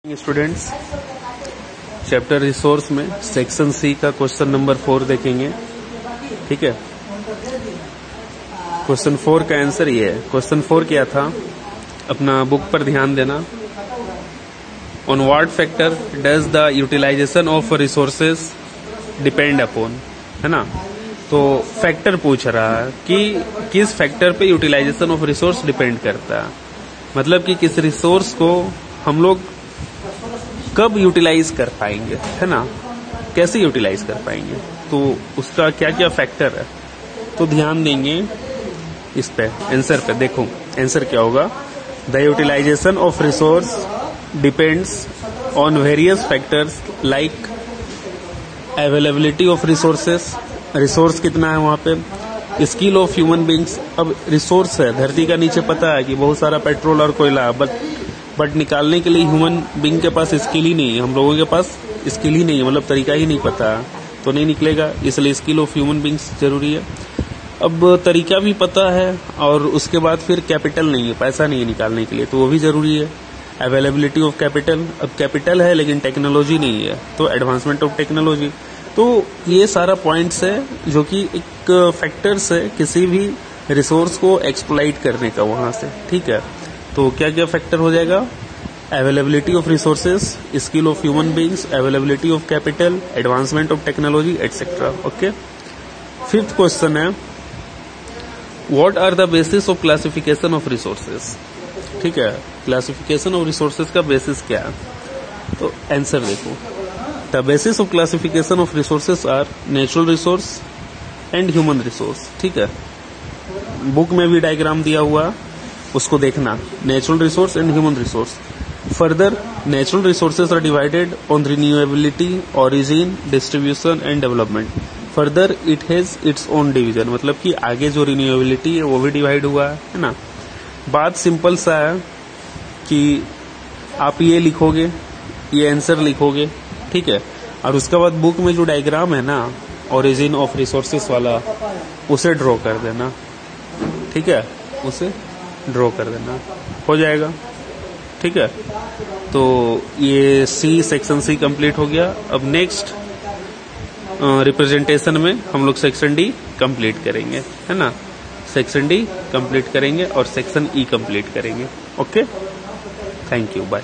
Students, chapter resource में section C का question number 4 देखेंगे। ठीक है, क्वेश्चन 4 का आंसर ये है। क्वेश्चन 4 क्या था, अपना बुक पर ध्यान देना। On what factor does the utilisation of resources depend upon, है ना। तो फैक्टर पूछ रहा है कि किस फैक्टर पे यूटिलाइजेशन ऑफ रिसोर्स डिपेंड करता है, मतलब कि किस रिसोर्स को हम लोग कब यूटिलाइज कर पाएंगे, है ना, कैसे यूटिलाइज कर पाएंगे, तो उसका क्या क्या फैक्टर है। तो ध्यान देंगे इस पे, आंसर पे। देखो आंसर क्या होगा, the utilisation of resource depends on various factors like availability of resources, resource कितना है वहां पे, स्किल ऑफ ह्यूमन बींग्स। अब रिसोर्स है, धरती का नीचे पता है कि बहुत सारा पेट्रोल और कोयला, बट निकालने के लिए ह्यूमन बींग के पास स्किल ही नहीं है, हम लोगों के पास स्किल ही नहीं है, मतलब तरीका ही नहीं पता है, तो नहीं निकलेगा। इसलिए स्किल ऑफ ह्यूमन बींग्स जरूरी है। अब तरीका भी पता है और उसके बाद फिर कैपिटल नहीं है, पैसा नहीं है निकालने के लिए, तो वो भी जरूरी है। अवेलेबिलिटी ऑफ कैपिटल, अब कैपिटल है लेकिन टेक्नोलॉजी नहीं है, तो एडवांसमेंट ऑफ टेक्नोलॉजी। तो ये सारा पॉइंट्स है जो कि एक फैक्टर्स है किसी भी रिसोर्स को एक्सप्लॉइट करने का वहां से। ठीक है, तो क्या क्या फैक्टर हो जाएगा, availability of resources, skill of human beings, availability of capital, advancement of technology etcetera. Okay, fifth question है, what are the basis of classification of resources. ठीक है, क्लासिफिकेशन ऑफ रिसोर्सेज का बेसिस क्या है, तो आंसर देखो, the basis of classification of resources are natural resource and human resource. ठीक है, बुक में भी डायग्राम दिया हुआ, उसको देखना, natural resource and human resource. Further natural resources are divided on renewability, origin, distribution and development. Further it has its own division, मतलब कि आगे जो रिन्यूएबिलिटी है वो भी डिवाइड हुआ है ना। बात सिंपल सा है कि आप ये लिखोगे, ये आंसर लिखोगे, ठीक है, और उसके बाद बुक में जो डायग्राम है ना ओरिजिन ऑफ रिसोर्सेज वाला, उसे ड्रॉ कर देना। ठीक है, उसे ड्रॉ कर देना, हो जाएगा। ठीक है, तो ये सी सेक्शन सी कंप्लीट हो गया। अब नेक्स्ट रिप्रेजेंटेशन में हम लोग सेक्शन डी कंप्लीट करेंगे, है ना, सेक्शन डी कंप्लीट करेंगे और सेक्शन ई कंप्लीट करेंगे। Okay, thank you, bye.